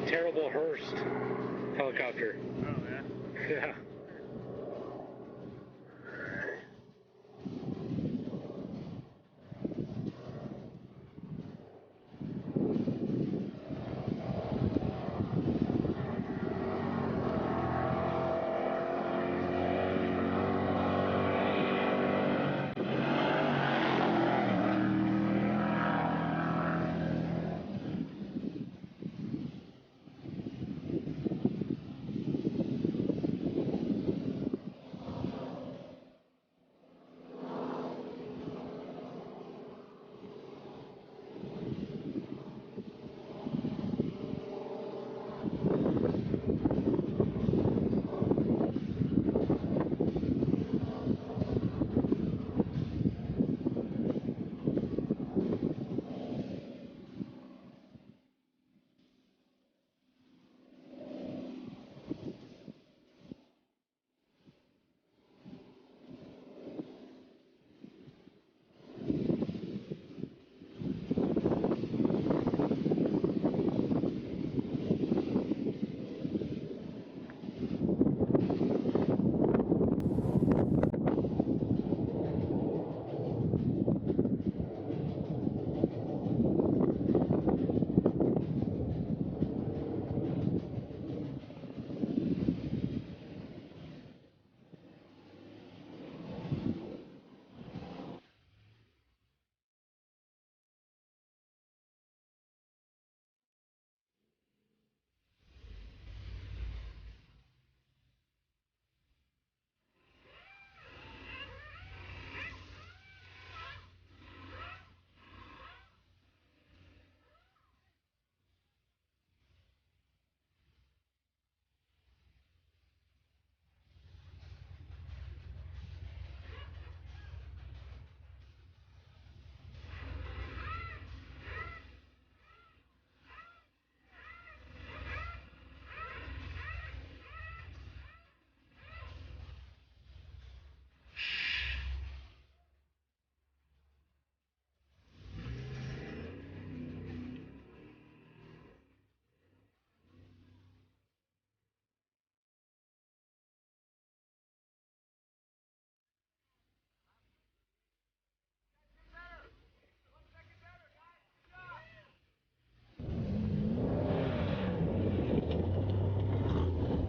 terrible Hearst helicopter. Oh, man. Yeah.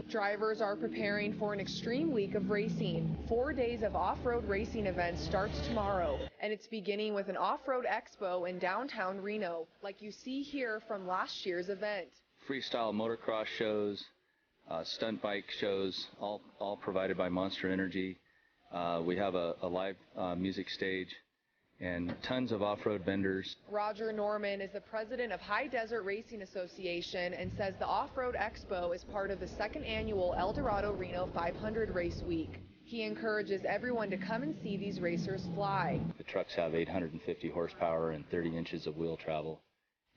Drivers are preparing for an extreme week of racing. 4 days of off-road racing events starts tomorrow, and it's beginning with an off-road expo in downtown Reno, like you see here from last year's event. Freestyle motocross shows, stunt bike shows, all provided by Monster Energy. We have a live music stage and tons of off-road vendors. Roger Norman is the president of High Desert Racing Association and says the Off-Road Expo is part of the second annual El Dorado Reno 500 Race Week. He encourages everyone to come and see these racers fly. The trucks have 850 horsepower and 30 inches of wheel travel,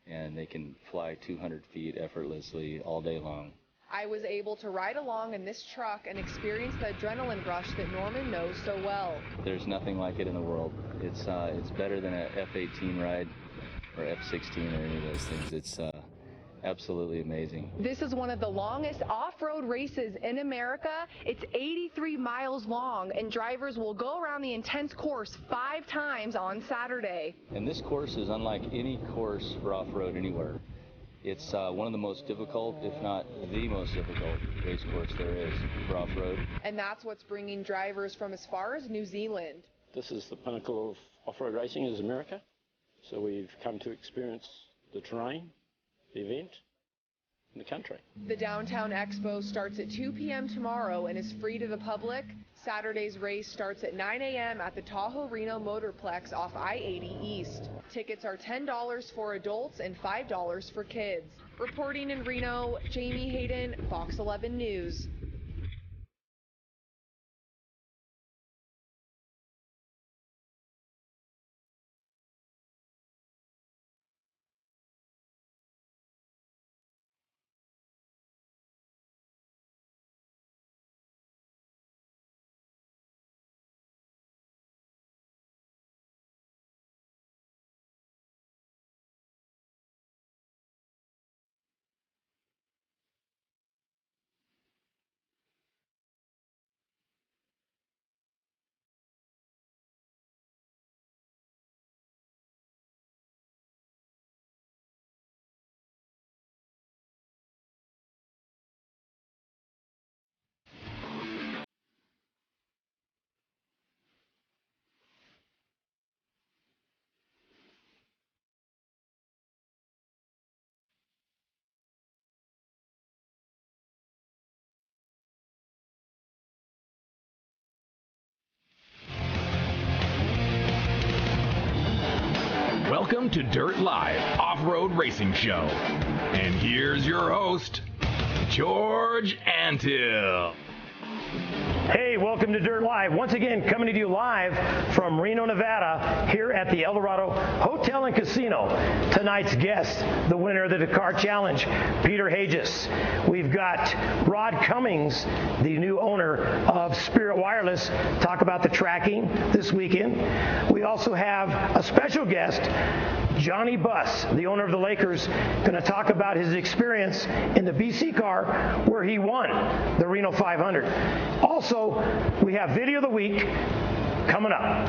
and they can fly 200 feet effortlessly all day long. I was able to ride along in this truck and experience the adrenaline rush that Norman knows so well. There's nothing like it in the world. It's better than a F-18 ride or F-16 or any of those things. It's absolutely amazing. This is one of the longest off-road races in America. It's 83 miles long, and drivers will go around the intense course 5 times on Saturday. And this course is unlike any course for off-road anywhere. It's one of the most difficult, if not the most difficult, race course there is for off-road. And that's what's bringing drivers from as far as New Zealand. This is the pinnacle of off-road racing, is America. So we've come to experience the terrain, the event, and the country. The Downtown Expo starts at 2 p.m. tomorrow and is free to the public. Saturday's race starts at 9 a.m. at the Tahoe Reno Motorplex off I-80 East. Tickets are $10 for adults and $5 for kids. Reporting in Reno, Jamie Hayden, Fox 11 News. Welcome to Dirt Live Off-Road Racing Show. And here's your host, George Antill. Hey, welcome to Dirt Live. Once again, coming to you live from Reno, Nevada, here at the El Dorado Hotel and Casino. Tonight's guest, the winner of the Dakar Challenge, Peter Hajas. We've got Rod Cummings, the new owner of Spirit Wireless, talk about the tracking this weekend. We also have a special guest, Johnny Buss, the owner of the Lakers, going to talk about his experience in the BC car where he won the Reno 500. Also, we have Video of the Week coming up.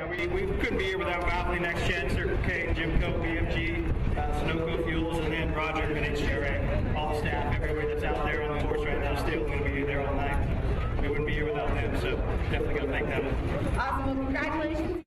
We couldn't be here without Goblin, Next Gen, Circle K, Jimco, BMG, Sunoco Fuels, and then Roger and HGRA. All the staff, everybody that's out there on the course right now, still going to be there all night. We wouldn't be here without them, so definitely going to thank them. Awesome. Well, congratulations.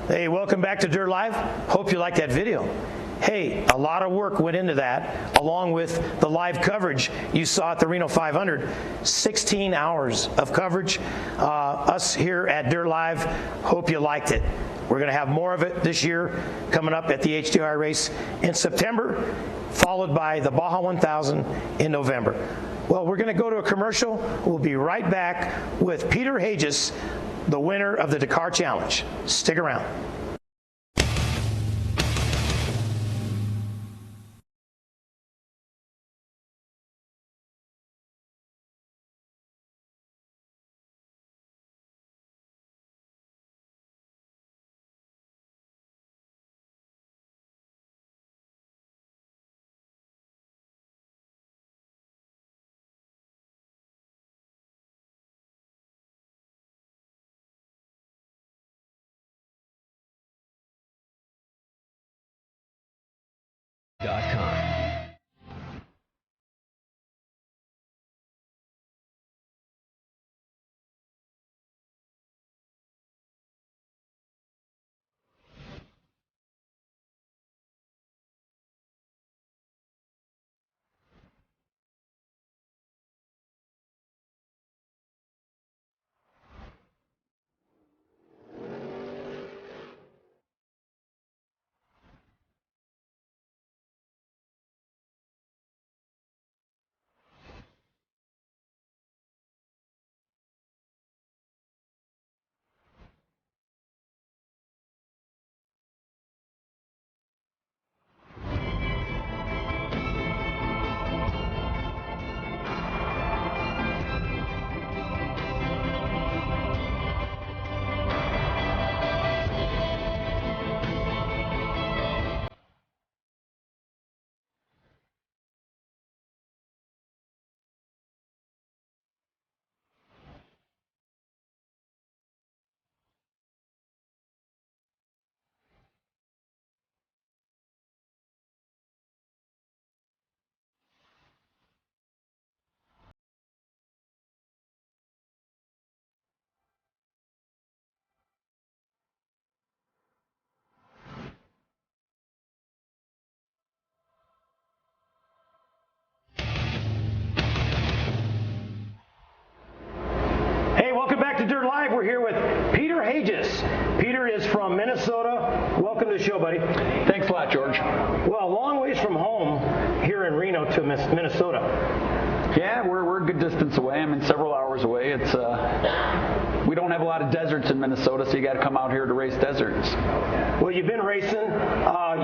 Hey, welcome back to Dirt Live. Hope you liked that video. Hey, a lot of work went into that, along with the live coverage you saw at the Reno 500. 16 hours of coverage. Us here at Dirt Live, hope you liked it. We're going to have more of it this year coming up at the HDI race in September, followed by the Baja 1000 in November. Well, we're going to go to a commercial. We'll be right back with Peter Hajas, the winner of the Dakar Challenge. Stick around. To Dirt Live, we're here with Peter Hajas. Peter is from Minnesota. Welcome to the show, buddy. Thanks a lot, George. Well, a long ways from home here in Reno to Minnesota. Yeah, we're a good distance away. I mean, several hours away. It's we don't have a lot of deserts in Minnesota, so you got to come out here to race deserts. Well, you've been racing.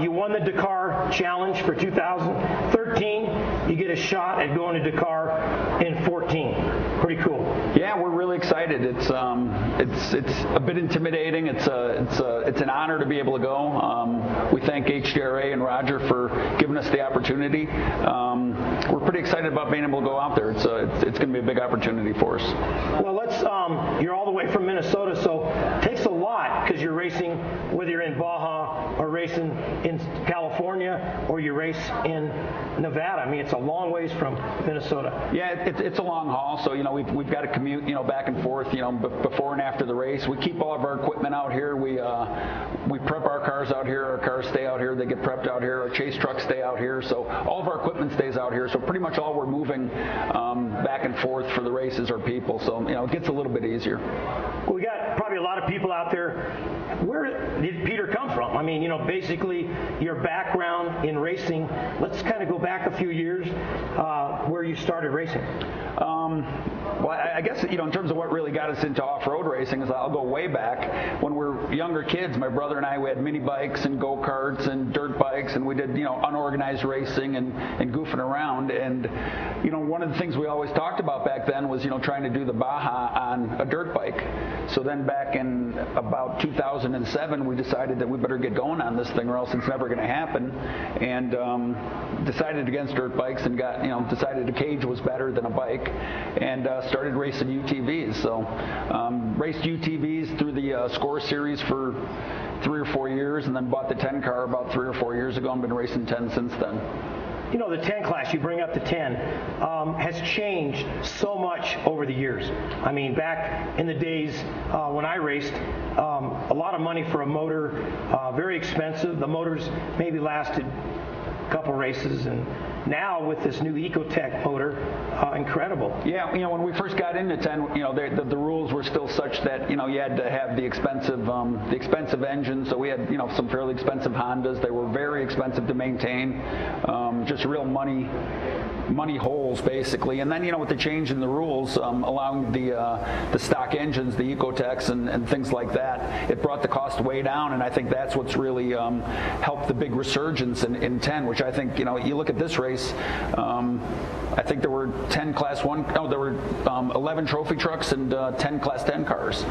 You won the Dakar Challenge for 2013. You get a shot at going to Dakar in 14. Pretty cool. Yeah, we're really excited. It's a bit intimidating. It's an honor to be able to go. We thank HDRA and Roger for giving us the opportunity. We're pretty excited about being able to go out there. It's going to be a big opportunity for us. Well, you're all the way from Minnesota, so it takes a lot because you're racing, whether you're in Baja or racing in California or you race in Nevada. I mean, it's a long ways from Minnesota. Yeah, it's a long haul, so we've got to commute back and forth before and after the race. We keep all of our equipment out here. We prep our cars out here. Our cars stay out here. They get prepped out here. Our chase trucks stay out here. So all of our equipment stays out here. So pretty much all we're moving back and forth for the races are people. So it gets a little bit easier. Well, we got probably a lot of people out there. Where did Peter come from? I mean, basically your background in racing. Let's kind of go back a few years where you started racing. Well, I guess, in terms of what really got us into off-road racing is I'll go way back. When we were younger kids, my brother and I, we had mini bikes and go-karts and dirt bikes, and we did, unorganized racing and goofing around. And, one of the things we always talked about back then was, trying to do the Baja on a dirt bike. So then back in about 2007, we decided that we better get going on this thing or else it's never going to happen. And decided against dirt bikes and decided a cage was better than a bike. And started racing UTVs. So raced UTVs through the Score Series for 3 or 4 years, and then bought the 10 car about 3 or 4 years ago and been racing 10 since then. you know, the 10 class, you bring up the 10, has changed so much over the years. I mean, back in the days when I raced, a lot of money for a motor, very expensive. The motors maybe lasted a couple races, and now with this new Ecotech motor, incredible. Yeah, you know, when we first got into 10, you know, the rules were still such that, you know, you had to have the expensive engine. So we had, you know, some fairly expensive Hondas. They were very expensive to maintain, just real money holes basically. And then, you know, with the change in the rules, allowing the stock engines, the Ecotechs and things like that, it brought the cost way down. And I think that's what's really helped the big resurgence in 10, which I think, you know, you look at this race. I think there were 10 Class 1, no, there were 11 trophy trucks and 10 Class 10 cars.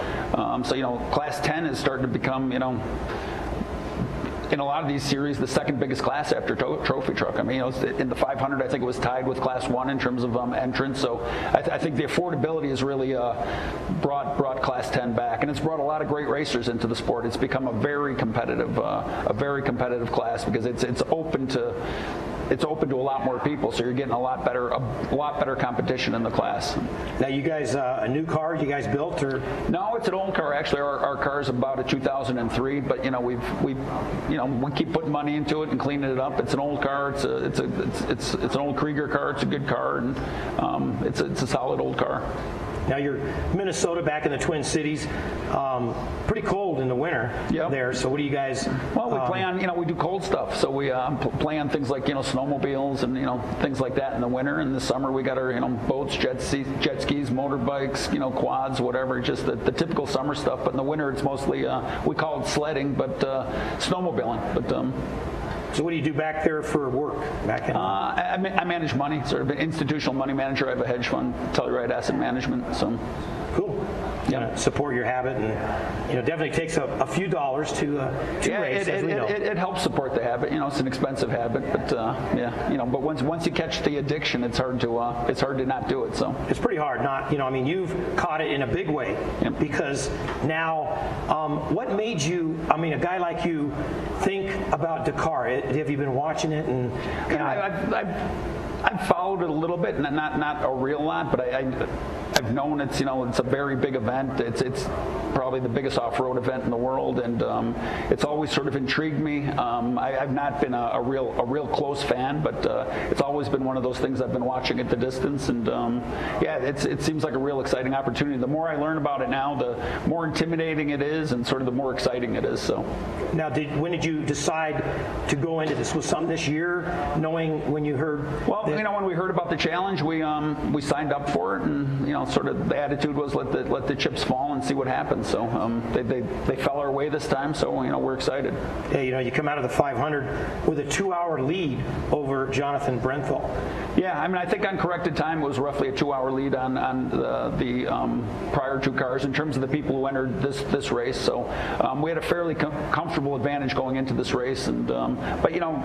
So, you know, Class 10 is starting to become, you know, in a lot of these series, the second biggest class after trophy truck. I mean, you know, in the 500, I think it was tied with Class 1 in terms of entrance. So I think the affordability has really brought Class 10 back, and it's brought a lot of great racers into the sport. It's become a very competitive class because it's open to a lot more people, so you're getting a lot better competition in the class. Now, you guys, a new car you guys built, or? No, it's an old car. Actually, our car is about a 2003, but you know, we keep putting money into it and cleaning it up. It's an old car. It's an old Krieger car. It's a good car, and it's a solid old car. Now, you're Minnesota, back in the Twin Cities, pretty cold in the winter there. So what do you guys? Well, we play on, you know, we do cold stuff. So we play on things like, you know, snowmobiles and, you know, things like that in the winter. In the summer, we got our, you know, boats, jet skis, motorbikes, you know, quads, whatever, just the typical summer stuff. But in the winter, it's mostly, we call it sledding, but snowmobiling. But so what do you do back there for work? Back in I manage money, sort of an institutional money manager. I have a hedge fund, Telluride Asset Management. So cool. Yeah, support your habit, and you know, definitely takes a few dollars to race. It helps support the habit. You know, it's an expensive habit, but yeah, you know, but once you catch the addiction, it's hard to not do it. So it's pretty hard. Not, you know, I mean, you've caught it in a big way because now, what made you? I mean, a guy like you think about Dakar? Have you been watching it? And I've followed it a little bit, not a real lot, but I've known it's, you know, it's a very big event. It's probably the biggest off-road event in the world, and it's always sort of intrigued me. I've not been a real close fan, but it's always been one of those things I've been watching at the distance, and yeah, it seems like a real exciting opportunity. The more I learn about it now, the more intimidating it is, and sort of the more exciting it is. So now, when did you decide to go into this? Was something this year, knowing when you heard? Well, you know, when we heard about the challenge, we signed up for it, and you know, sort of the attitude was let the chips fall and see what happens. So they fell our way this time, so you know, we're excited. Yeah, you know, you come out of the 500 with a 2-hour lead over Jonathan Brenthal. Yeah, I mean, I think on corrected time it was roughly a 2-hour lead on the prior two cars in terms of the people who entered this race. So we had a fairly comfortable advantage going into this race, and but you know,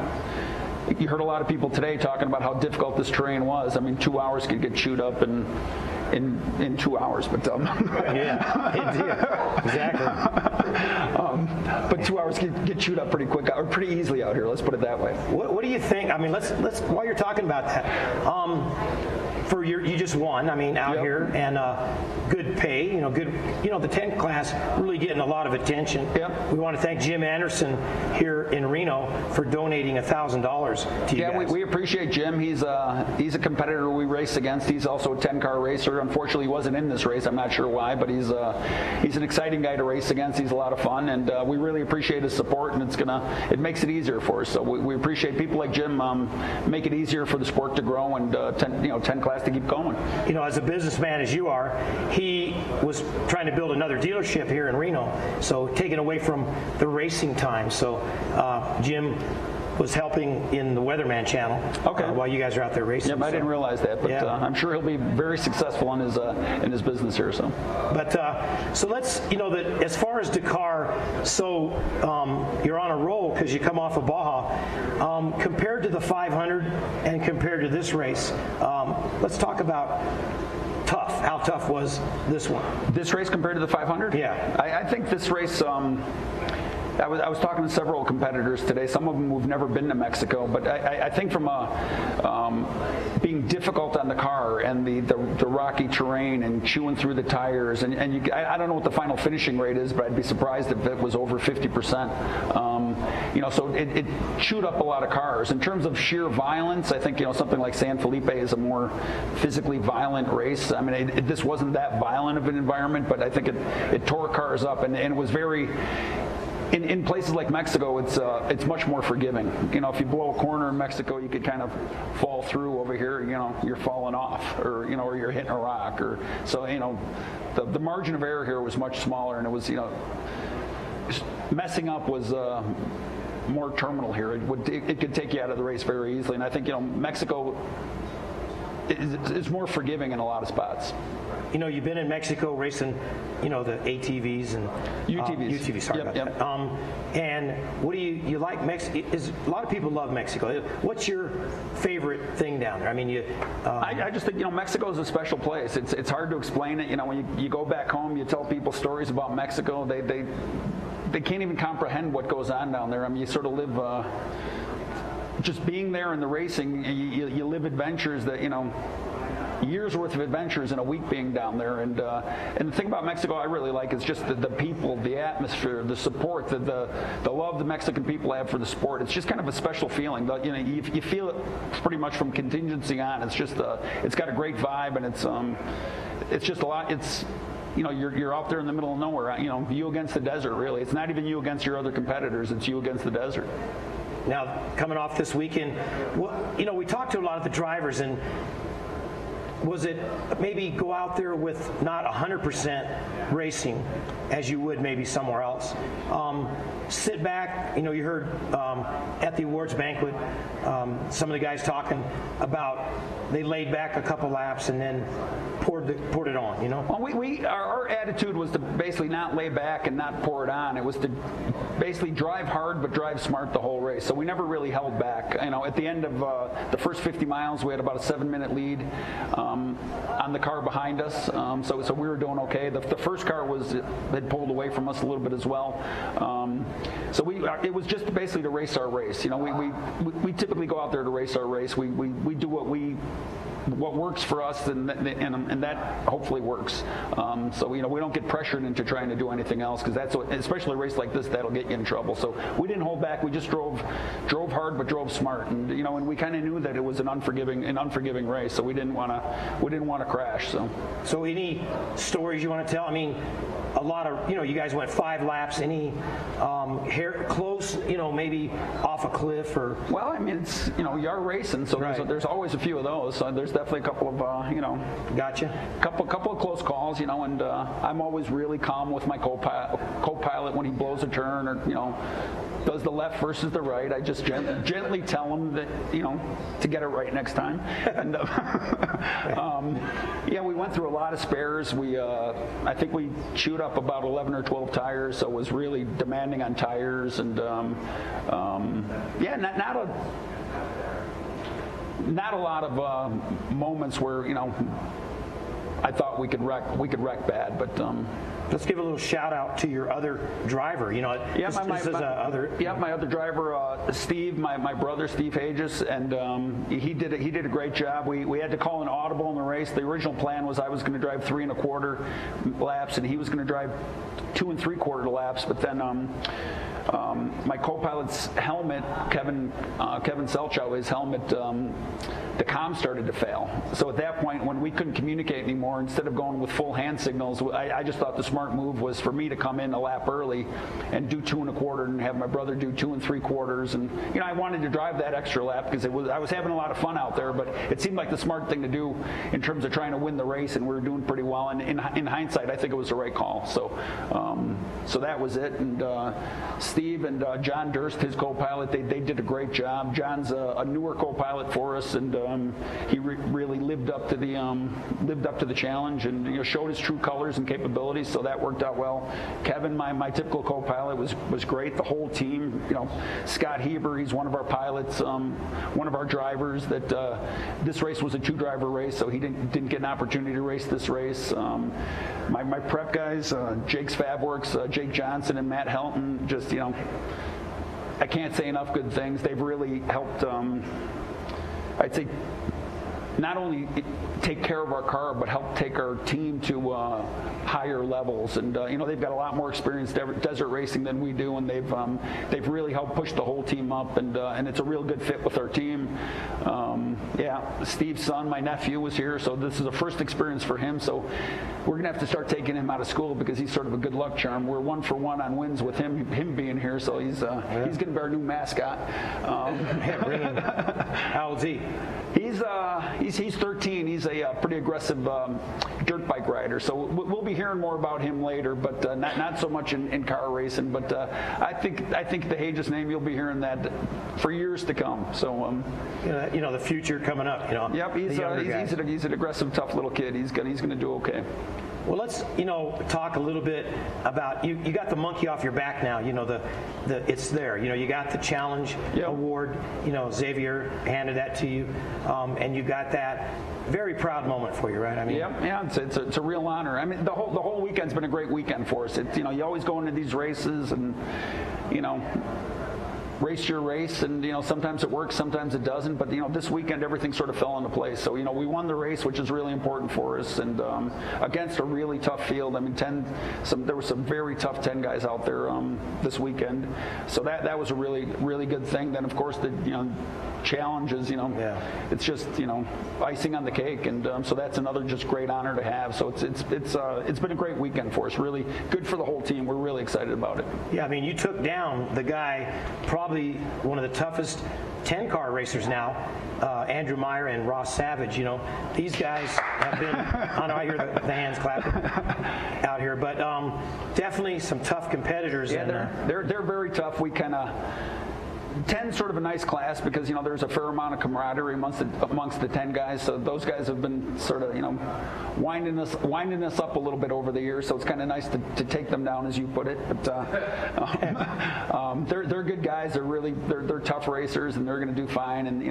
you heard a lot of people today talking about how difficult this terrain was. I mean, 2 hours could get chewed up in 2 hours, but yeah, exactly. But 2 hours can get chewed up pretty quick, or pretty easily out here. Let's put it that way. What do you think? I mean, let's while you're talking about that, you just won. I mean, out here, and good pay. You know, good. You know, the 10 class really getting a lot of attention. Yep. We want to thank Jim Anderson here in Reno for donating $1,000 to you guys. Yeah, we appreciate Jim. He's a competitor we race against. He's also a 10-car racer. Unfortunately, he wasn't in this race. I'm not sure why, but he's an exciting guy to race against. He's a lot of fun, and we really appreciate his support. And it makes it easier for us. So we appreciate people like Jim make it easier for the sport to grow and 10 class to keep going. You know, as a businessman as you are, he was trying to build another dealership here in Reno, so taken away from the racing time. So Jim was helping in the Weatherman channel while you guys are out there racing. Yep, I didn't realize that, but I'm sure he'll be very successful in his business here. So, but so let's, you know, that as far as Dakar, so you're on a roll because you come off of Baja. Compared to the 500 and compared to this race, let's talk about tough. How tough was this one? This race compared to the 500? Yeah. I think this race. I was talking to several competitors today, some of them who've never been to Mexico, but I think from being difficult on the car and the rocky terrain and chewing through the tires, and I don't know what the final finishing rate is, but I'd be surprised if it was over 50%. So it chewed up a lot of cars. In terms of sheer violence, I think, something like San Felipe is a more physically violent race. I mean, this wasn't that violent of an environment, but I think it tore cars up, and it was very... In places like Mexico, it's much more forgiving. If you blow a corner in Mexico, you could kind of fall through. Over here, you're falling off, or you're hitting a rock, or so. The margin of error here was much smaller, and it was messing up was more terminal here. It could take you out of the race very easily, and I think Mexico is more forgiving in a lot of spots. You've been in Mexico racing, the ATVs and UTVs. Sorry about that. And what do you like? A lot of people love Mexico. What's your favorite thing down there? I mean, I just think Mexico is a special place. It's hard to explain it. When you go back home, you tell people stories about Mexico. They can't even comprehend what goes on down there. I mean, you sort of live. Just being there in the racing, you live adventures that years worth of adventures in a week being down there, and the thing about Mexico I really like is just the people, the atmosphere, the support, the love the Mexican people have for the sport. It's just kind of a special feeling. You feel it pretty much from contingency on. It's just it's got a great vibe, and it's just a lot. It's you're out there in the middle of nowhere. You against the desert, really. It's not even you against your other competitors. It's you against the desert. Now, coming off this weekend, we talked to a lot of the drivers, and was it maybe go out there with not 100% racing as you would maybe somewhere else? Sit back, you heard at the awards banquet some of the guys talking about they laid back a couple laps and then poured it on, Well, our attitude was to basically not lay back and not pour it on. It was to basically drive hard but drive smart the whole race. So we never really held back. At the end of the first 50 miles, we had about a 7-minute lead on the car behind us. So we were doing okay. The first car had pulled away from us a little bit as well. So it was just basically to race our race. We typically go out there to race our race. We do what works for us, and that hopefully works. So we don't get pressured into trying to do anything else, because especially a race like this, that'll get you in trouble. So we didn't hold back. We just drove hard but drove smart, and and we kind of knew that it was an unforgiving race, so we didn't want to crash. So any stories you want to tell? I mean, a lot of you guys went 5 laps. Any close, maybe off a cliff or? Well, I mean, it's you are racing, so right. there's always a few of those. So there's definitely a couple of Gotcha. Couple of close calls, and I'm always really calm with my co-pilot when he blows a turn or does the left versus the right. I just gently tell him that to get it right next time. And we went through a lot of spares. I think we chewed up about 11 or 12 tires, so it was really demanding on tires, and not a lot of moments where I thought we could wreck bad, but let's give a little shout out to your other driver. My other driver, Steve, my brother Steve Hajas, and he did a great job. We had to call an audible in the race. The original plan was I was going to drive 3 1/4 laps, and he was going to drive 2 3/4 laps, but then my co-pilot's helmet, Kevin Selchow, his helmet, the comm started to fail. So at that point, when we couldn't communicate anymore, instead of going with full hand signals, I just thought the smart move was for me to come in a lap early and do 2 1/4 and have my brother do 2 3/4. And I wanted to drive that extra lap because I was having a lot of fun out there, but it seemed like the smart thing to do in terms of trying to win the race, and we were doing pretty well. And in hindsight, I think it was the right call. So that was it. And Steve and John Durst, his co-pilot, they did a great job. John's a newer co-pilot for us, and he really lived up to the challenge, and showed his true colors and capabilities. So that worked out well. Kevin, my typical co-pilot, was great. The whole team, Scott Heber, he's one of our pilots, one of our drivers. That this race was a 2-driver race, so he didn't get an opportunity to race this race. My prep guys, Jake's Fabworks, Jake Johnson and Matt Helton, just I can't say enough good things. They've really helped, I'd say, not only take care of our car, but help take our team to higher levels. And they've got a lot more experience desert racing than we do, and they've really helped push the whole team up. And it's a real good fit with our team. Steve's son, my nephew, was here, so this is a first experience for him. So we're gonna have to start taking him out of school because he's sort of a good luck charm. We're 1 for 1 on wins with him being here, so he's gonna be our new mascot. How old's he? He's 13. He's a pretty aggressive dirt bike rider. So we'll be hearing more about him later, but not so much in car racing. But I think the Hajas name, you'll be hearing that for years to come. So the future coming up. Yep, he's an aggressive, tough little kid. He's gonna do okay. Well, let's talk a little bit about you got the monkey off your back now. It's there. You got the challenge award. Xavier handed that to you, and you got that. Very proud moment for you, right? I mean, it's a real honor. I mean, the whole weekend's been a great weekend for us. It's you always go into these races and race your race, and sometimes it works, sometimes it doesn't, but this weekend everything sort of fell into place. So we won the race, which is really important for us, and against a really tough field. I mean, there were some very tough 10 guys out there this weekend, so that was a really, really good thing. Then of course the challenges, it's just icing on the cake, and so that's another just great honor to have. So it's been a great weekend for us. Really good for the whole team. We're really excited about it. Yeah, I mean, you took down the guy, probably one of the toughest 10-car racers now, Andrew Meyer and Ross Savage. These guys have been, I hear the hands clapping out here, but definitely some tough competitors. Yeah, they're very tough. We kind of 10's sort of a nice class because there's a fair amount of camaraderie amongst the 10 guys. So those guys have been sort of winding us up a little bit over the years. So it's kind of nice to take them down, as you put it. But they're good guys. They're tough racers, and they're going to do fine. And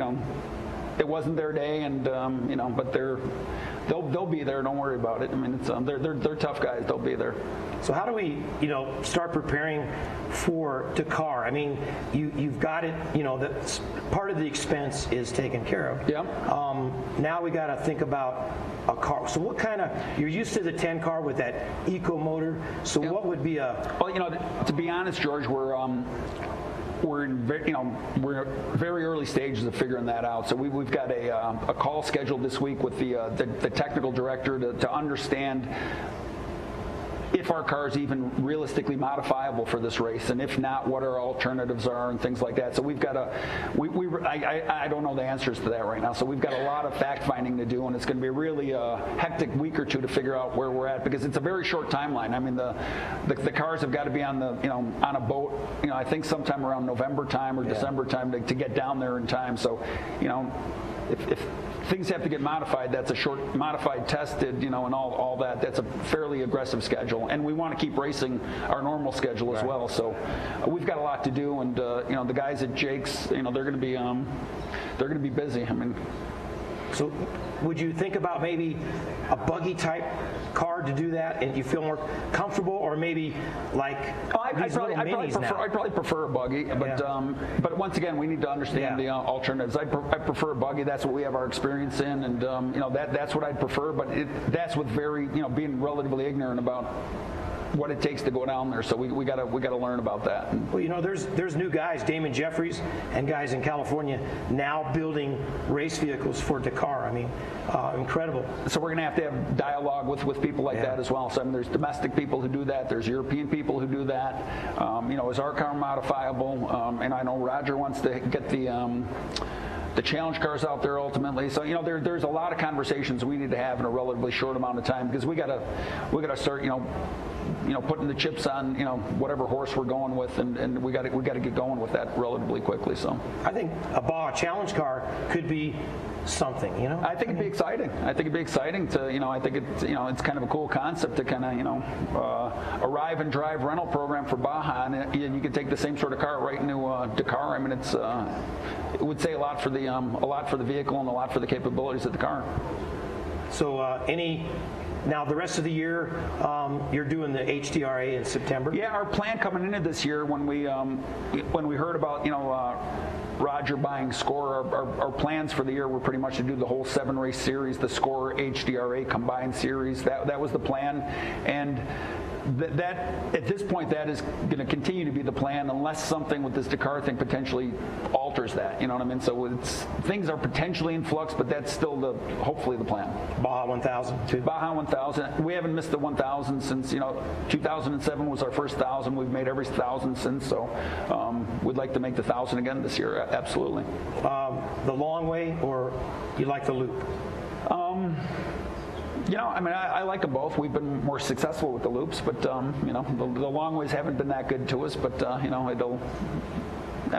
it wasn't their day, and but they'll be there. Don't worry about it. I mean, they're tough guys. They'll be there. So how do we, start preparing for Dakar? I mean, you've got it. That part of the expense is taken care of. Yeah. Now we got to think about a car. So what kind of? You're used to the 10 car with that eco motor. So what would be a? Well, to be honest, George, we're in very early stages of figuring that out. So we've got a call scheduled this week with the technical director to understand if our car is even realistically modifiable for this race, and if not, what our alternatives are and things like that. So we've got I don't know the answers to that right now. So we've got a lot of fact finding to do, and it's going to be a really hectic week or two to figure out where we're at, because it's a very short timeline. I mean, the cars have got to be on on a boat. I think sometime around November time or December time to get down there in time. So if things have to get modified, that's a short modified, tested, and all that. That's a fairly aggressive schedule, and we want to keep racing our normal schedule as well. So we've got a lot to do, and the guys at Jake's, they're going to be busy. I mean, so would you think about maybe a buggy type car to do that, and you feel more comfortable, or maybe like I'd probably prefer a buggy, but once again, we need to understand the alternatives. I prefer a buggy. That's what we have our experience in, and that's what I'd prefer. But that's with being relatively ignorant about what it takes to go down there. So we got to learn about that. Well, there's new guys, Damon Jeffries, and guys in California now building race vehicles for Dakar. I mean, incredible. So we're going to have dialogue with people like that as well. So there's domestic people who do that. There's European people who do that. Is our car modifiable? And I know Roger wants to get the challenge cars out there ultimately. So there's a lot of conversations we need to have in a relatively short amount of time, because we got to start putting the chips on whatever horse we're going with, and we got to get going with that relatively quickly. So I think a Baja challenge car could be something. I think it'd be exciting. I think it'd be exciting to I think it's it's kind of a cool concept to kind of arrive and drive rental program for Baja, and you could take the same sort of car right into Dakar. I mean, it would say a lot for the vehicle and a lot for the capabilities of the car. So now the rest of the year, you're doing the HDRA in September? Yeah, our plan coming into this year when we heard about, Roger buying Score, our plans for the year were pretty much to do the whole 7-race series, the Score HDRA combined series. That was the plan. And that at this point, that is going to continue to be the plan unless something with this Dakar thing potentially alters that. You know what I mean? So things are potentially in flux, but that's still hopefully the plan. Baja 1000 too. Baja 1000. We haven't missed the 1000 since 2007 was our first 1000. We've made every 1000 since. So we'd like to make the 1000 again this year. Absolutely. The long way, or you like the loop? I like them both. We've been more successful with the loops, but the long ways haven't been that good to us. But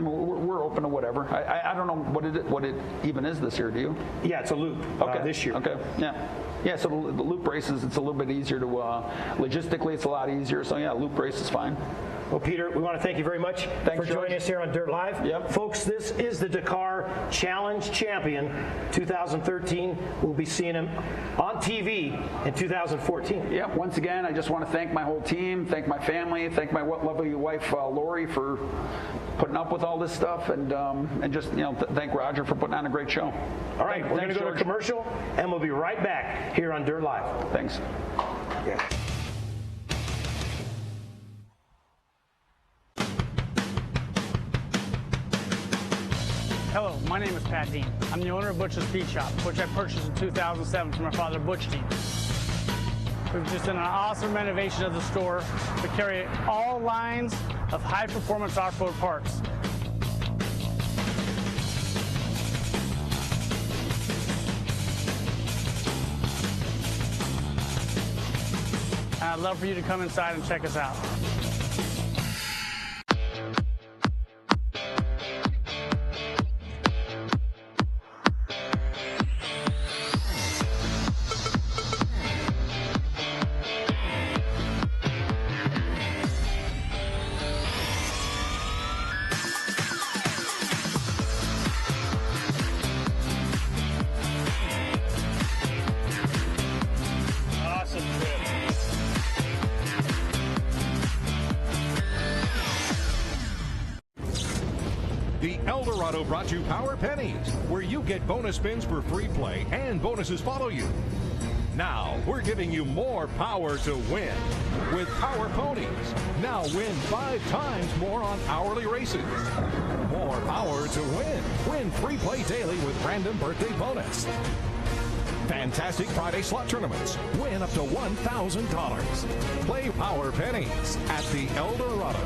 we're open to whatever. I don't know what it even is this year. Do you? Yeah, it's a loop. This year. Okay. Yeah. So the loop races, it's a little bit easier to logistically. It's a lot easier. So yeah, loop race is fine. Well, Peter, we want to thank you very much for joining us here on Dirt Live. Yep. Folks, this is the Dakar Challenge Champion 2013. We'll be seeing him on TV in 2014. Yep. Once again, I just want to thank my whole team, thank my family, thank my lovely wife, Lori, for putting up with all this stuff, and just thank Roger for putting on a great show. All right, we're going to go to commercial, and we'll be right back here on Dirt Live. Thanks. Yeah. Hello, my name is Pat Dean. I'm the owner of Butch's Beat Shop, which I purchased in 2007 from my father, Butch Dean. We've just done an awesome renovation of the store to carry all lines of high-performance off-road parts. And I'd love for you to come inside and check us out. Brought you Power Pennies, where you get bonus spins for free play and bonuses follow you. Now, we're giving you more power to win with Power Ponies. Now win 5 times more on hourly races. More power to win. Win free play daily with random birthday bonus. Fantastic Friday slot tournaments. Win up to $1,000. Play Power Pennies at the El Dorado.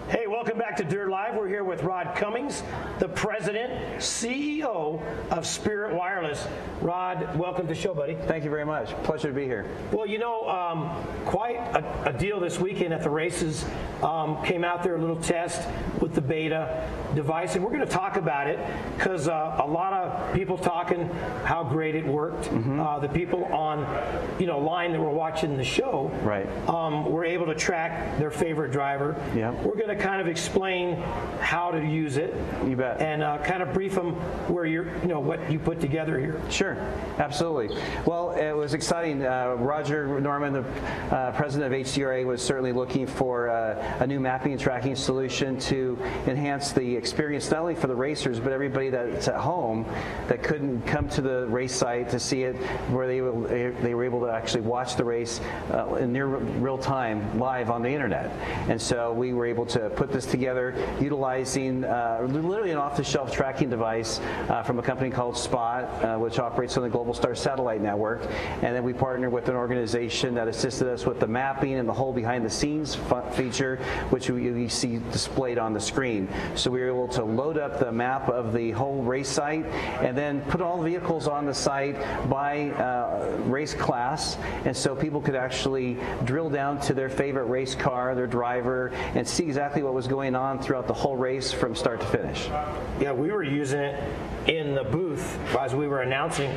Hey, welcome back to Dirt Live. We're here with Rod Cummings, the president, CEO of Spirit Wireless. Rod, welcome to the show, buddy. Thank you very much. Pleasure to be here. Well, quite a deal this weekend at the races. Came out there, a little test with the beta device, and we're going to talk about it because a lot of people talking how great it worked. Mm-hmm. The people on, line that were watching the show, right, were able to track their favorite driver. Yeah. We're going to kind of explain how to use it. You bet. And kind of brief them where what you put together here. Sure, absolutely. Well, it was exciting. Roger Norman, the president of HDRA, was certainly looking for a new mapping and tracking solution to enhance the experience not only for the racers but everybody that's at home that couldn't come to the race site to see it, where they were able to actually watch the race in near real time live on the internet. And so we were able to put this this together utilizing literally an off-the-shelf tracking device from a company called Spot, which operates on the Global Star satellite network. And then we partnered with an organization that assisted us with the mapping and the whole behind-the-scenes feature, which we see displayed on the screen. So we were able to load up the map of the whole race site and then put all the vehicles on the site by race class, and so people could actually drill down to their favorite race car, their driver, and see exactly what was going on throughout the whole race from start to finish. Yeah, we were using it in the booth as we were announcing.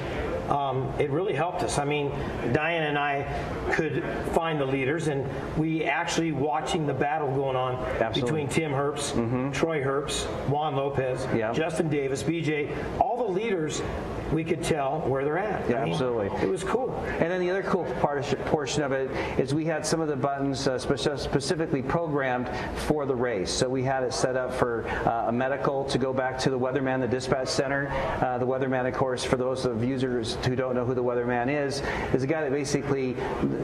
It really helped us. I mean, Diane and I could find the leaders, and we actually watching the battle going on between Tim Herbst, Troy Herbst, Juan Lopez, Justin Davis, BJ, all the leaders. We could tell where they're at. Yeah, absolutely. It was cool. And then the other cool portion of it is we had some of the buttons specifically programmed for the race. So we had it set up for a medical to go back to the weatherman, the dispatch center. The weatherman, of course, for those of users who don't know who the weatherman is a guy that basically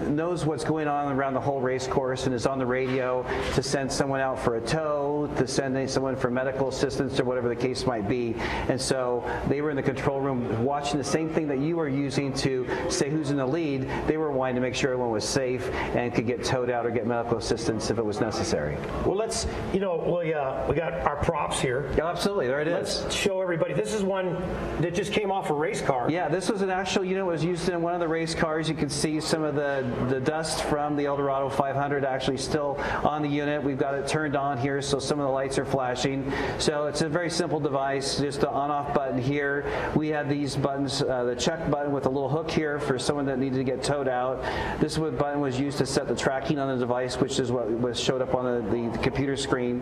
knows what's going on around the whole race course and is on the radio to send someone out for a tow, to send someone for medical assistance or whatever the case might be. And so they were in the control room watching the same thing that you were using to say who's in the lead. They were wanting to make sure everyone was safe and could get towed out or get medical assistance if it was necessary. Well, let's, we got our props here. Yeah, absolutely. There it is. Let's show everybody. This is one that just came off a race car. Yeah, this was an actual unit that was used in one of the race cars. You can see some of the dust from the Eldorado 500 actually still on the unit. We've got it turned on here, so some of the lights are flashing. So it's a very simple device, just an on-off button here. We had these buttons, the check button with a little hook here for someone that needed to get towed out. This button was used to set the tracking on the device, which is what showed up on the computer screen.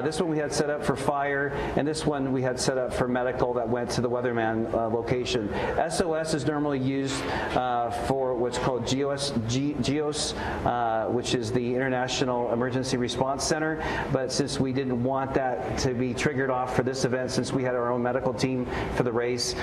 This one we had set up for fire, and this one we had set up for medical that went to the weatherman location. SOS is normally used for what's called GEOS, which is the International Emergency Response Center, but since we didn't want that to be triggered off for this event, since we had our own medical team for the race,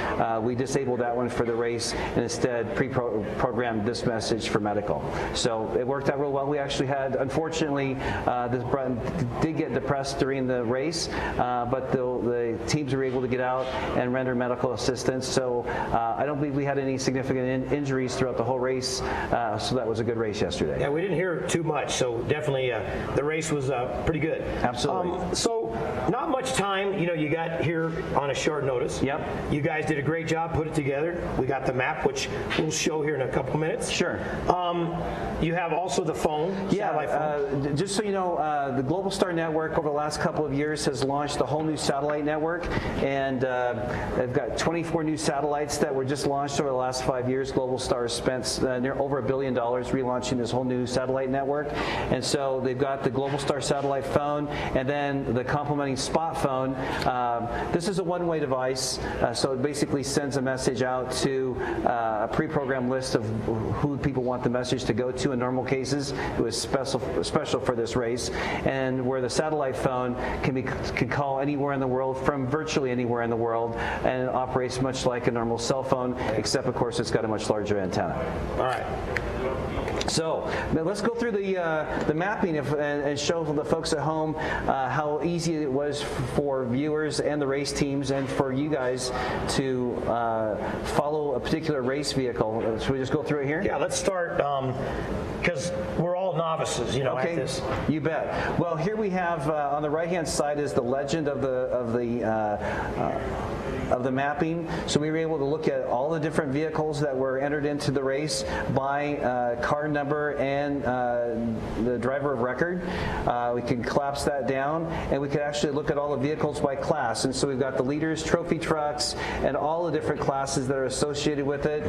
we disabled that one for the race and instead pre-programmed this message for medical. So it worked out real well. We actually had, unfortunately, this button did get depressed during the race, but the teams were able to get out and render medical assistance. So I don't believe we had any significant injuries throughout the whole race, so that was a good race yesterday. Yeah, we didn't hear too much, so definitely the race was pretty good. Absolutely. So not much time, you got here on a short notice. Yep. You guys did a great job, put it together. We got the map, which we'll show here in a couple minutes. Sure. You have also the phone, satellite phone. Just so you know, the Global Star Network over the last couple of years has launched a whole new satellite network, and they've got 24 new satellites that were just launched over the last 5 years. Global Star spent near over $1 billion relaunching this whole new satellite network, and so they've got the Global Star satellite phone and then the complementing Spot phone. This is a one-way device, so it basically sends a message out to a pre-programmed list of who people want the message to go to. In normal cases, it was special for this race, and where the satellite phone can call anywhere in the world from virtually anywhere in the world, and it operates much like a normal cell phone, except of course it's got a much larger antenna. All right. So let's go through the mapping and show the folks at home how easy it was for viewers and the race teams and for you guys to follow a particular race vehicle. Should we just go through it here? Yeah, let's start because we're all novices, okay. at this. You bet. Well, here we have on the right-hand side is the legend of the mapping. So we were able to look at all the different vehicles that were entered into the race by car number and the driver of record. We can collapse that down, and we could actually look at all the vehicles by class. And so we've got the leaders, trophy trucks, and all the different classes that are associated with it.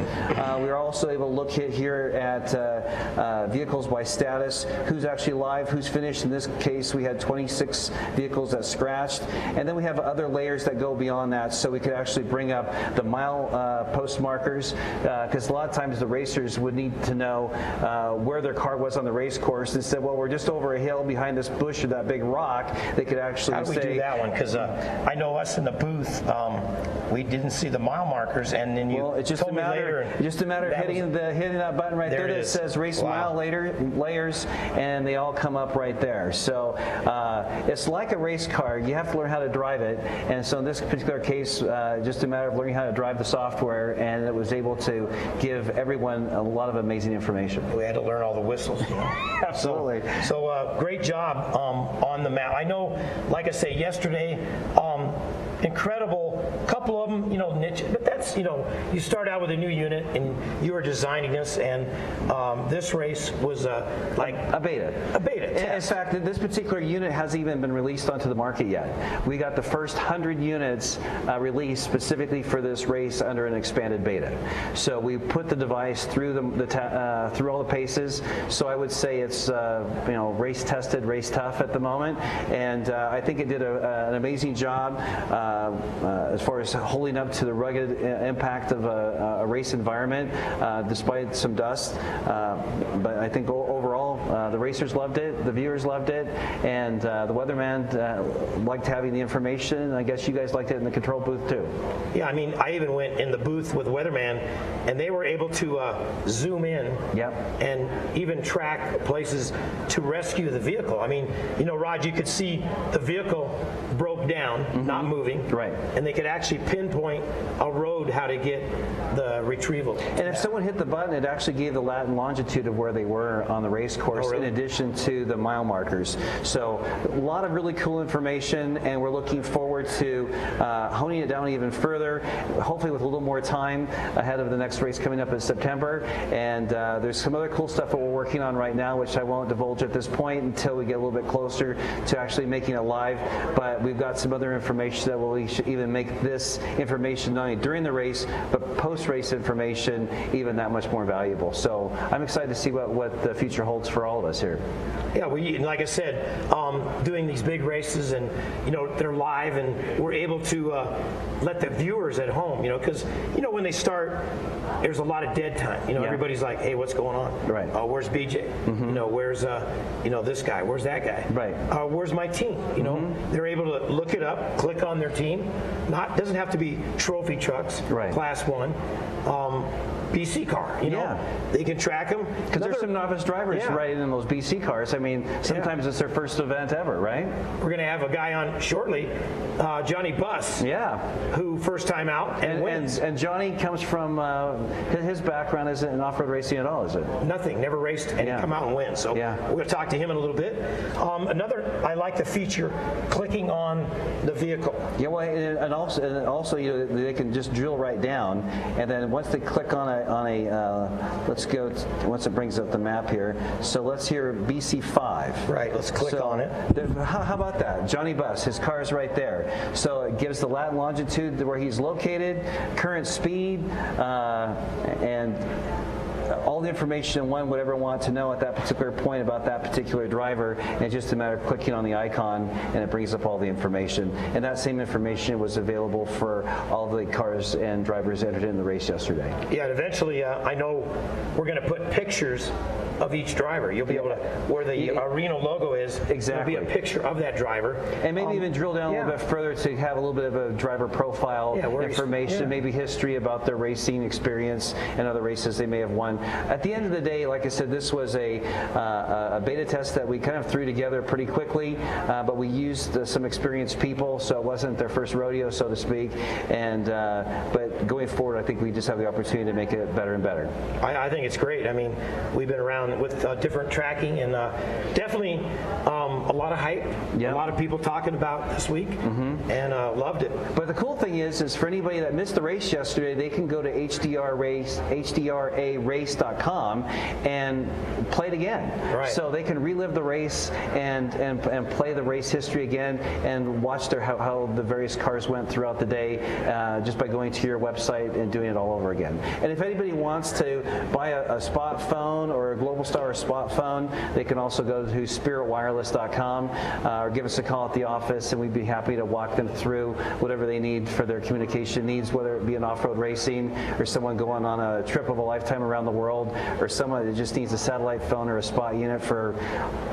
We were also able to look here at vehicles by status, who's actually live, who's finished. In this case, we had 26 vehicles that scratched. And then we have other layers that go beyond that, so we could actually bring up the mile post markers, because a lot of times the racers would need to know where their car was on the race course. Instead, well, we're just over a hill behind this bush or that big rock, they could actually How do we do that one? Because I know us in the booth, we didn't see the mile markers, and then you it's just a matter of hitting that button right there that says race mile layers, and they all come up right there. So it's like a race car. You have to learn how to drive it, and so in this particular case, just a matter of learning how to drive the software, and it was able to give everyone a lot of amazing information. We had to learn all the whistles. Absolutely. So great job on the map. I know, like I say, yesterday, incredible, couple of them, niche, but that's, you start out with a new unit and you are designing this, and this race was like a beta. In fact, this particular unit hasn't even been released onto the market yet. We got the first 100 units released specifically for this race under an expanded beta. So we put the device through through all the paces. So I would say it's race tested, race tough at the moment, and I think it did an amazing job as far as holding up to the rugged impact of a race environment, despite some dust. But I think overall, the racers loved it, the viewers loved it, and the weatherman liked having the information. And I guess you guys liked it in the control booth too. Yeah, I mean, I even went in the booth with the weatherman, and they were able to zoom in and even track places to rescue the vehicle. I mean, Rod, you could see the vehicle broke down, not moving, right, and they could actually pinpoint a road how to get the retrieval. And if someone hit the button, it actually gave the lat and longitude of where they were on the race course, in addition to the mile markers. So a lot of really cool information, and we're looking forward to honing it down even further, hopefully with a little more time ahead of the next race coming up in September. And there's some other cool stuff that we're working on right now, which I won't divulge at this point until we get a little bit closer to actually making it live. But we've got some other information that will even make this information not only during the race, but post-race information even that much more valuable. So I'm excited to see what the future holds for all of us here. Yeah, like I said, doing these big races, and they're live, and we're able to let the viewers at home, because when they start, there's a lot of dead time. Everybody's like, hey, what's going on? Right. Where's BJ? Where's this guy? Where's that guy? Right. Where's my team? They're able to look it up, click on their team. Doesn't have to be trophy trucks, Class 1. BC car, they can track them. Because there's some novice drivers riding in those BC cars. I mean, sometimes it's their first event ever, right? We're going to have a guy on shortly, Johnny Buss, who first time out and wins. And Johnny comes from, his background isn't in off-road racing at all, is it? Nothing, never raced, and come out and win. So we're going to talk to him in a little bit. I like the feature, clicking on the vehicle. Yeah, well, and also they can just drill right down, and then once they click on a let's go once it brings up the map here. So let's hear BC5. Right, let's click on it. How about that? Johnny Buss, his car's right there. So it gives the lat and longitude where he's located, current speed, and all the information in one, whatever I want to know at that particular point about that particular driver, and it's just a matter of clicking on the icon and it brings up all the information. And that same information was available for all the cars and drivers entered in the race yesterday. Yeah, and eventually I know we're going to put pictures of each driver. You'll be able to, where the Reno logo is, there'll be a picture of that driver. And maybe even drill down a little bit further to have a little bit of a driver profile information, maybe history about their racing experience and other races they may have won. At the end of the day, like I said, this was a beta test that we kind of threw together pretty quickly, but we used some experienced people, so it wasn't their first rodeo, so to speak. And but going forward, I think we just have the opportunity to make it better and better. I think it's great. I mean, we've been around with different tracking, and definitely a lot of hype. A lot of people talking about this week, and loved it. But the cool thing is for anybody that missed the race yesterday, they can go to HDRArace.com and play it again. Right. So they can relive the race and play the race history again and watch how the various cars went throughout the day just by going to your website and doing it all over again. And if anybody wants to buy a spot phone or a Global Star spot phone, they can also go to spiritwireless.com or give us a call at the office, and we'd be happy to walk them through whatever they need for their communication needs, whether it be in off-road racing or someone going on a trip of a lifetime around the world. world, or someone that just needs a satellite phone or a spot unit for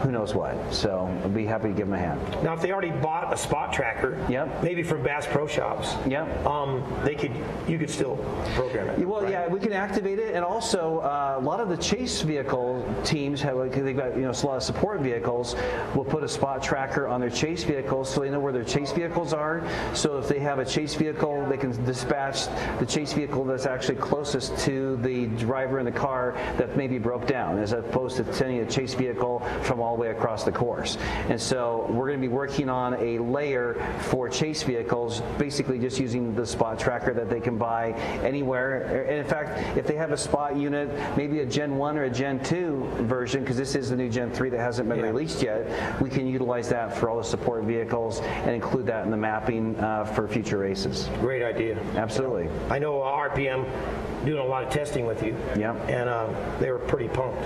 who knows what. So I'd be happy to give them a hand. Now, if they already bought a spot tracker, maybe from Bass Pro Shops, you could still program it. Well, right? Yeah, we can activate it, and also a lot of the chase vehicle teams have, they've got a lot of support vehicles, will put a spot tracker on their chase vehicles so they know where their chase vehicles are. So if they have a chase vehicle, they can dispatch the chase vehicle that's actually closest to the driver in the car that maybe broke down, as opposed to sending a chase vehicle from all the way across the course. And so we're going to be working on a layer for chase vehicles, basically just using the spot tracker that they can buy anywhere. And in fact, if they have a spot unit, maybe a Gen 1 or a Gen 2 version, because this is the new Gen 3 that hasn't been released yet, we can utilize that for all the support vehicles and include that in the mapping for future races. Great idea. Absolutely. I know RPM doing a lot of testing with you. Yeah. And they were pretty pumped.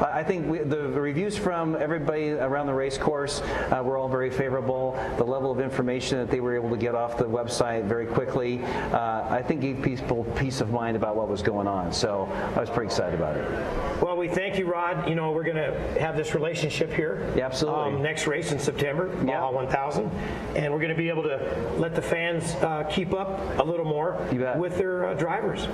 I think the reviews from everybody around the race course were all very favorable. The level of information that they were able to get off the website very quickly, I think gave people peace of mind about what was going on. So I was pretty excited about it. Well, we thank you, Rod. We're going to have this relationship here. Yeah, absolutely. Next race in September, Baja 1000. And we're going to be able to let the fans keep up a little more with their drivers.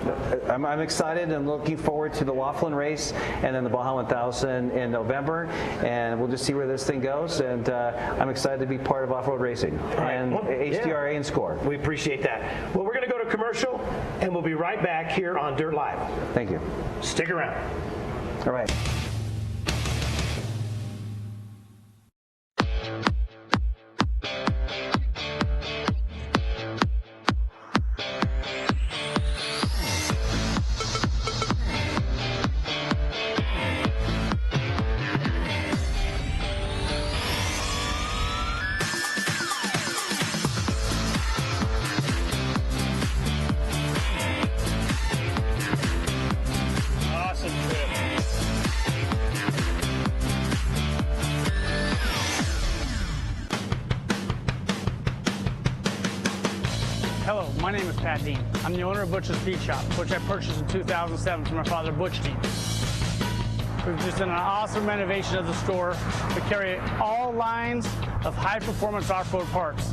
I'm excited and looking forward to the Laughlin race and then the Baja 1000 in November. And we'll just see where this thing goes. And I'm excited to be part of off-road racing and HDRA and SCORE. We appreciate that. Well, we're going to go to commercial, and we'll be right back here on Dirt Live. Thank you. Stick around. All right. Hello, my name is Pat Dean. I'm the owner of Butch's Beach Shop, which I purchased in 2007 from my father, Butch Dean. We've just done an awesome renovation of the store. We carry all lines of high-performance off-road parts.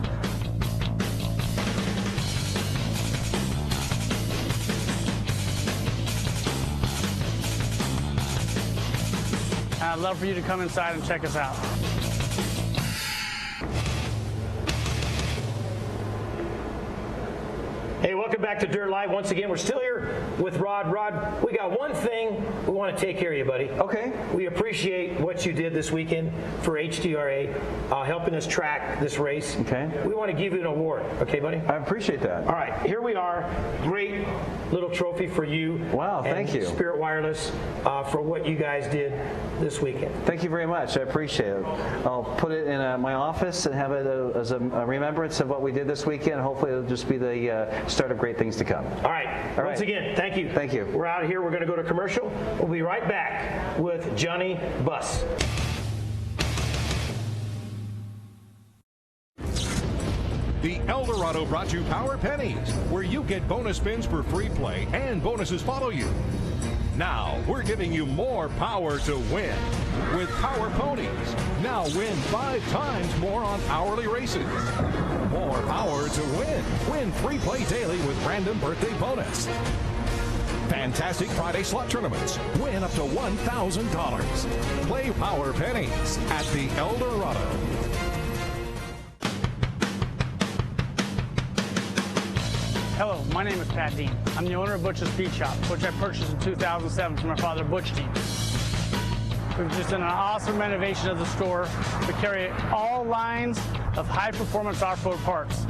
And I'd love for you to come inside and check us out. Hey, welcome back to Dirt Live. Once again, we're still here with Rod. Rod, we got one thing we want to take care of you, buddy. Okay. We appreciate what you did this weekend for HDRA, helping us track this race. Okay. We want to give you an award. Okay, buddy? I appreciate that. All right, here we are. Great little trophy for you. Wow, thank you. Spirit Wireless for what you guys did this weekend. Thank you very much. I appreciate it. I'll put it in my office and have it as a remembrance of what we did this weekend. Hopefully it'll just be the start of great things to come. All right. Once again, thank you. Thank you. We're out of here. We're going to go to commercial. We'll be right back with Johnny Buss. The Eldorado brought you Power Pennies, where you get bonus spins for free play and bonuses follow you. Now, we're giving you more power to win with Power Ponies. Now win 5 times more on hourly races. More power to win. Win free play daily with random birthday bonus. Fantastic Friday slot tournaments. Win up to $1,000. Play Power Pennies at the Eldorado. Hello, my name is Pat Dean. I'm the owner of Butch's Beach Shop, which I purchased in 2007 from my father, Butch Dean. We've just done an awesome renovation of the store. We carry all lines of high-performance off-road parts.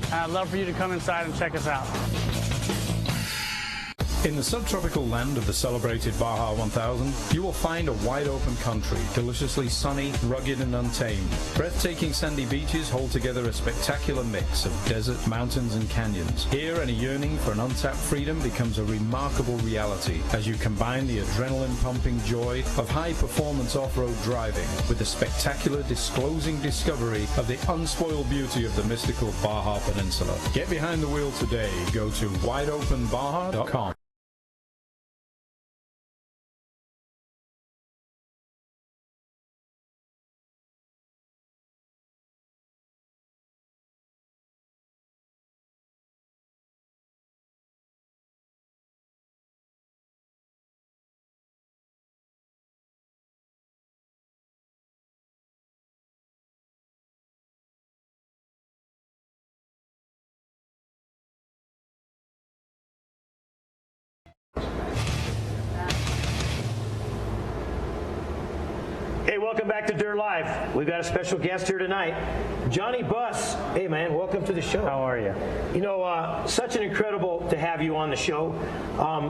And I'd love for you to come inside and check us out. In the subtropical land of the celebrated Baja 1000, you will find a wide-open country, deliciously sunny, rugged and untamed. Breathtaking sandy beaches hold together a spectacular mix of desert, mountains and canyons. Here, any yearning for an untapped freedom becomes a remarkable reality as you combine the adrenaline-pumping joy of high-performance off-road driving with the spectacular disclosing discovery of the unspoiled beauty of the mystical Baja Peninsula. Get behind the wheel today. Go to wideopenbaja.com. Hey, welcome back to Dirt Live. We've got a special guest here tonight, Johnny Buss. Hey, man, welcome to the show. How are you? You know, such an incredible to have you on the show.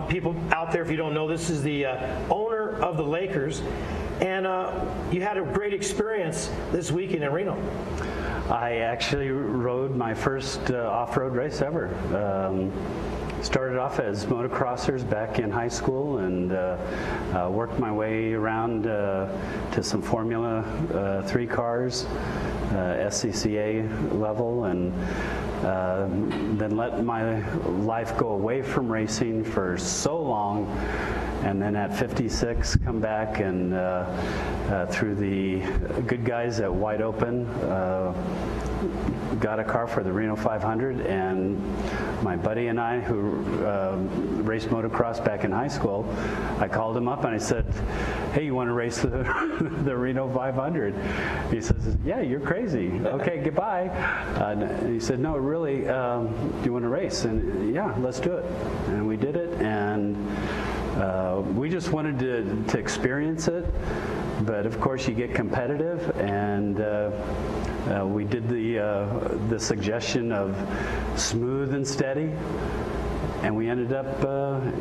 People out there, if you don't know, this is the owner of the Lakers, and you had a great experience this weekend in Reno. I actually rode my first off-road race ever. Started off as motocrossers back in high school and worked my way around to some Formula 3 cars, SCCA level, and then let my life go away from racing for so long, and then at 56 come back and through the good guys at Wide Open got a car for the Reno 500, and my buddy and I, who raced motocross back in high school, I called him up and I said, hey, you want to race the Reno 500? He says, yeah, you're crazy. Okay, goodbye. And he said, no, really, do you want to race? And yeah, let's do it. And we did it, and we just wanted to experience it. But of course, you get competitive, and we did the suggestion of smooth and steady, and we ended up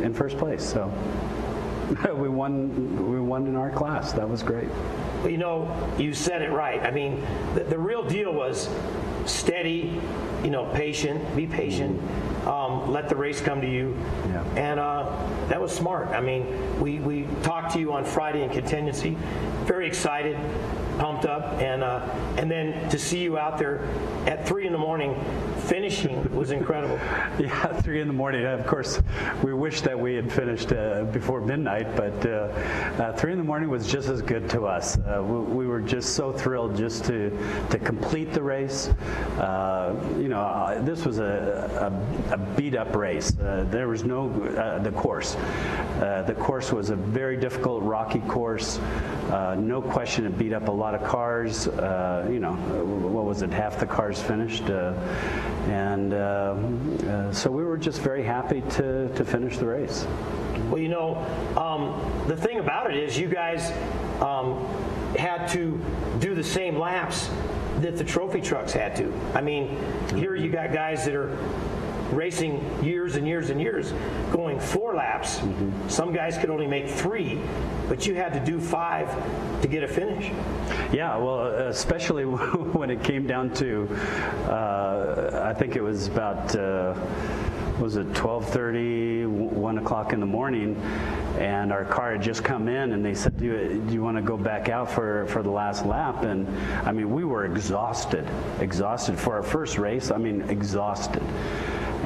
in first place. So we won in our class. That was great. Well, you know, you said it right. I mean, the real deal was steady, you know, patient, be patient, let the race come to you. Yeah. And that was smart. I mean, we talked to you on Friday in contingency, very excited, pumped up, and then to see you out there at 3 in the morning finishing was incredible. Yeah, 3 in the morning. Of course, we wish that we had finished before midnight, but 3 in the morning was just as good to us. We were just so thrilled just to complete the race. You know, this was a beat-up race. There was no the course. The course was a very difficult, rocky course. No question, it beat up a lot of cars. You know, what was it? Half the cars finished. And so we were just very happy to finish the race. Well, you know, the thing about it is you guys had to do the same laps that the trophy trucks had to. I mean, here you got guys that are racing years and years and years, going 4 laps. Mm-hmm. Some guys could only make 3, but you had to do 5 to get a finish. Yeah, well, especially when it came down to, I think it was about, was it 12:30, 1 o'clock in the morning, and our car had just come in, and they said, do you want to go back out for the last lap? And I mean, we were exhausted for our first race. I mean, exhausted.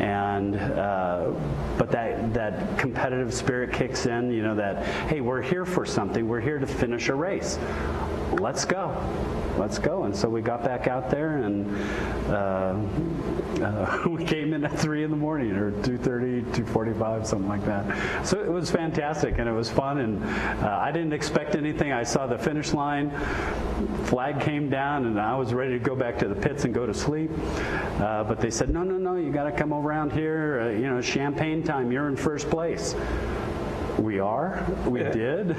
And but that competitive spirit kicks in, you know, that, hey, we're here for something. We're here to finish a race. Let's go. And so we got back out there, and we came in at 3 in the morning, or 2:30, 2:45, something like that. So it was fantastic, and it was fun, and I didn't expect anything. I saw the finish line, flag came down, and I was ready to go back to the pits and go to sleep. But they said, no, you got to come around here. You know, champagne time. You're in first place. We did.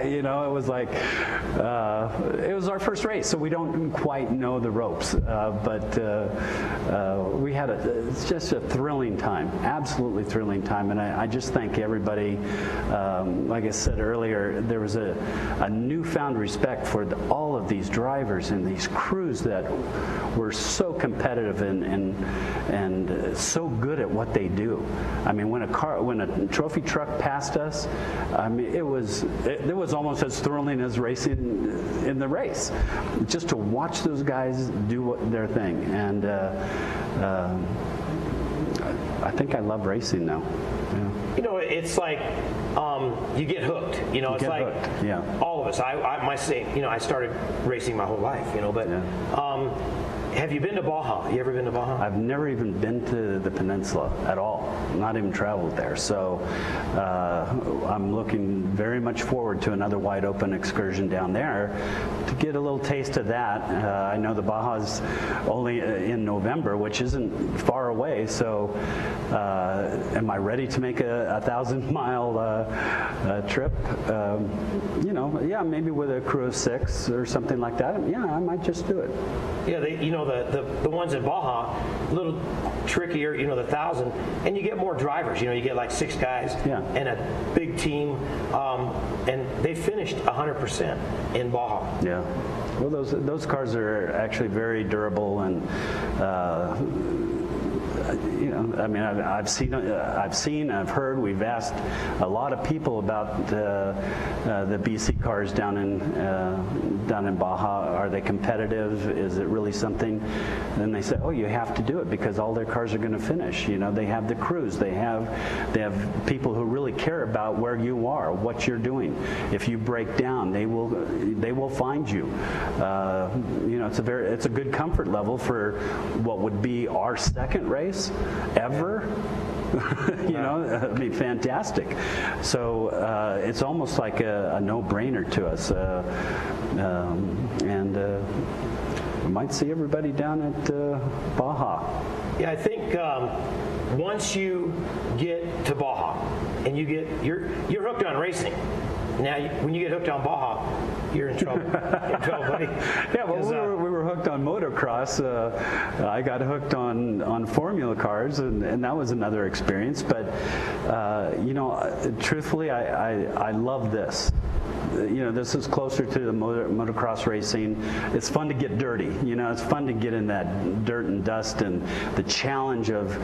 You know, it was like, it was our first race, so we don't quite know the ropes. But we had it's just a thrilling time, absolutely thrilling time. And I just thank everybody. Like I said earlier, there was a newfound respect for all of these drivers and these crews that were so competitive and so good at what they do. I mean, when a trophy truck passed us, I mean, it was almost as thrilling as racing in the race, just to watch those guys do their thing. And I think I love racing now. Yeah. You know, it's like you get hooked. You know, it's like hooked. Yeah. All of us. I started racing my whole life. You know, but. Yeah. Have you been to Baja? You ever been to Baja? I've never even been to the peninsula at all. Not even traveled there. So I'm looking very much forward to another wide open excursion down there to get a little taste of that. I know the Baja's only in November, which isn't far away. So am I ready to make a 1,000-mile trip? You know, yeah, maybe with a crew of 6 or something like that. Yeah, I might just do it. Yeah, you know, the ones in Baja, a little trickier, you know, the 1,000, and you get more drivers. You know, you get like 6 guys and a big team, and they finished 100% in Baja. Yeah. Well, those cars are actually very durable, and you know, I mean, I've seen, I've heard. We've asked a lot of people about the BC cars down in Baja. Are they competitive? Is it really something? And they say, oh, you have to do it because all their cars are going to finish. You know, they have the crews. They have people who really care about where you are, what you're doing. If you break down, they will find you. You know, it's a good comfort level for what would be our second race ever. You know, I mean, fantastic. So it's almost like a no-brainer to us, and we might see everybody down at Baja. Yeah, I think once you get to Baja and you're hooked on racing. Now, when you get hooked on Baja, you're in trouble. You're in trouble, buddy. Yeah, well, we were hooked on motocross. I got hooked on Formula cars, and that was another experience. But, you know, truthfully, I love this. You know, this is closer to the motocross racing. It's fun to get dirty. You know, it's fun to get in that dirt and dust, and the challenge of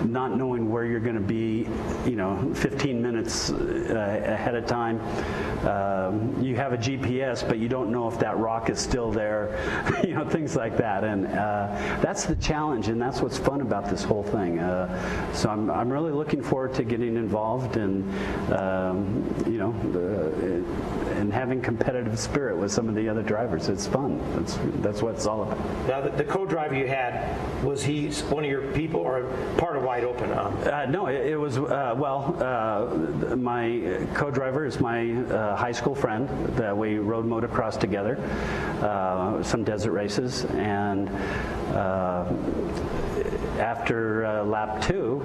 not knowing where you're going to be, you know, 15 minutes ahead of time. You have a GPS, but you don't know if that rock is still there. You know, things like that. And that's the challenge, and that's what's fun about this whole thing. So I'm really looking forward to getting involved and, you know, and having competitive spirit with some of the other drivers. It's fun. That's what it's all about. Now, the co-driver you had, was he one of your people or part of Wide Open? No, it was, my co-driver is my high school friend that we rode motocross together, some desert races, and after lap 2,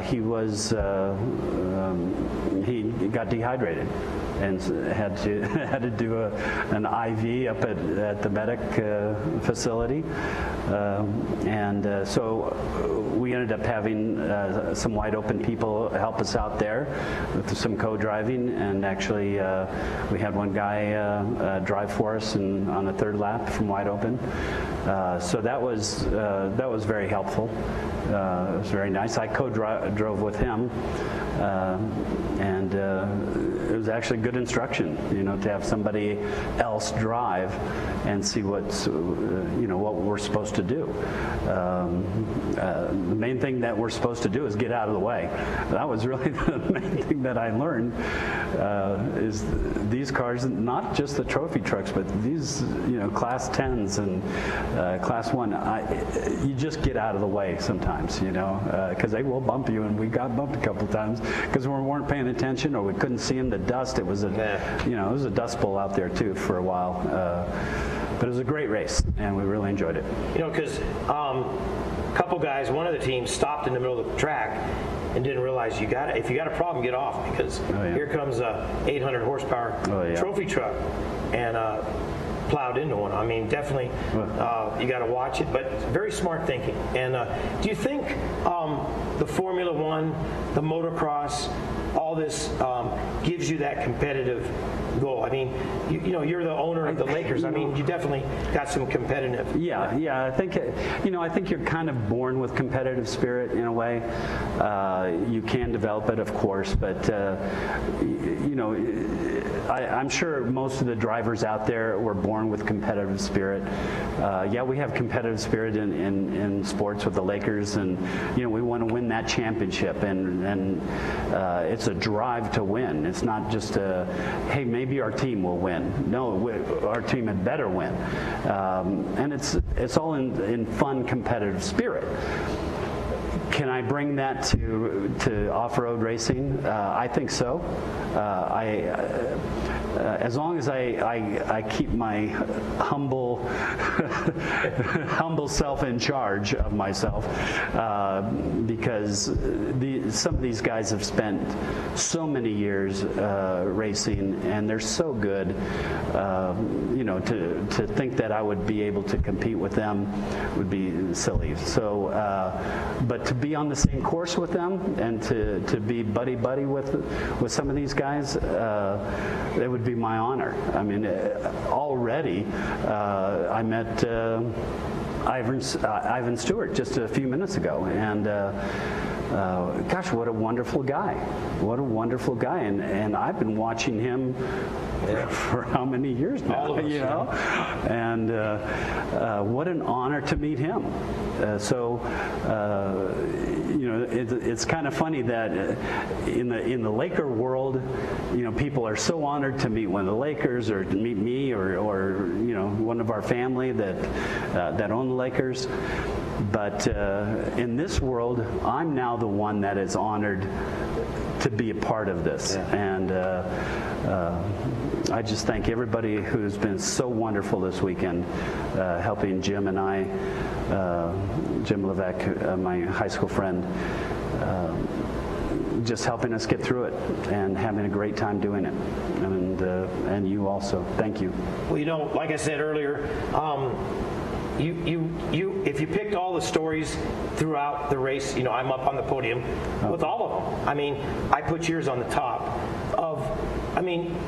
he got dehydrated and had to do an IV up at the medic facility, and so we ended up having some Wide Open people help us out there with some co-driving, and actually we had one guy drive for us on the 3rd lap from Wide Open. So that was very helpful. It was very nice. I drove with him, and it was actually good instruction, you know, to have somebody else drive and see what's, you know, what we're supposed to do. The main thing that we're supposed to do is get out of the way. That was really the main thing that I learned, is these cars, not just the trophy trucks, but these, you know, Class 10s and Class 1, you just get out of the way sometimes, you know, because they will bump you, and we got bumped a couple times because we weren't paying attention or we couldn't see in the dust. It was you know, it was a dust bowl out there too for a while. But it was a great race, and we really enjoyed it. You know, because a couple guys, one of the teams stopped in the middle of the track, and didn't realize if you got a problem, get off, because here comes a 800 horsepower trophy truck and plowed into one. I mean, definitely you got to watch it, but very smart thinking. And do you think the Formula One, the motocross, all this gives you that competitive goal? I mean, you're the owner of the Lakers. I mean, you definitely got some competitive. Yeah. I think I think you're kind of born with competitive spirit in a way. You can develop it, of course, but I'm sure most of the drivers out there were born with competitive spirit. We have competitive spirit in sports with the Lakers, and we want to win that championship, and it's a drive to win. It's not just hey, maybe our team will win. No, our team had better win, and it's all in fun, competitive spirit. Can I bring that to off-road racing? I think so. As long as I keep my humble self in charge of myself, because some of these guys have spent so many years racing, and they're so good. To think that I would be able to compete with them would be silly. So, but to be on the same course with them and to be buddy with some of these guys, it would be my honor. I mean, already I met Ivan Stewart just a few minutes ago, and gosh, what a wonderful guy! What a wonderful guy! And I've been watching him for how many years now? All of us, And what an honor to meet him. It's kind of funny that in the Laker world, people are so honored to meet one of the Lakers or to meet me or one of our family that own the Lakers. But in this world, I'm now the one that is honored to be a part of this. And I just thank everybody who's been so wonderful this weekend, helping Jim and I, Jim Levesque, my high school friend, just helping us get through it and having a great time doing it. And you also. Thank you. Well, like I said earlier, if you picked all the stories throughout the race, I'm up on the podium with all of them. I mean, I put yours on the top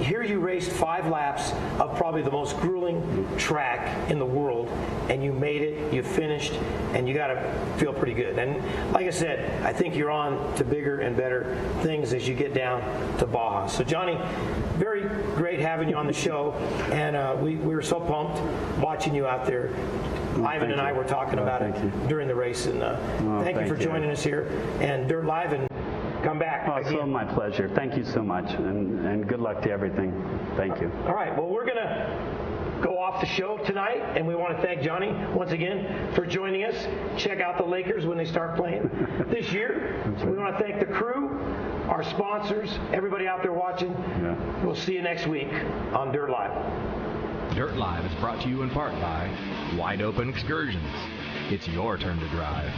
here you raced 5 laps of probably the most grueling track in the world, and you made it, you finished, and you got to feel pretty good. And like I said, I think you're on to bigger and better things as you get down to Baja. So Johnny, very great having you on the show, and we were so pumped watching you out there. Ivan and I were talking about it during the race, and thank you for joining us here and Dirt Live, and come back. Oh, so my pleasure. Thank you so much, and good luck to everything. Thank you. All right, well, we're going to go off the show tonight, and we want to thank Johnny once again for joining us. Check out the Lakers when they start playing this year. We want to thank the crew, our sponsors, everybody out there watching. Yeah. We'll see you next week on Dirt Live. Dirt Live is brought to you in part by Wide Open Excursions. It's your turn to drive.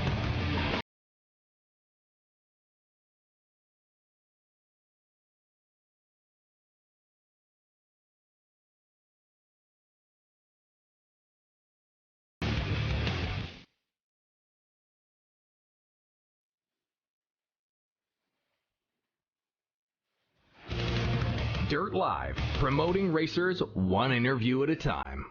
Dirt Live, promoting racers one interview at a time.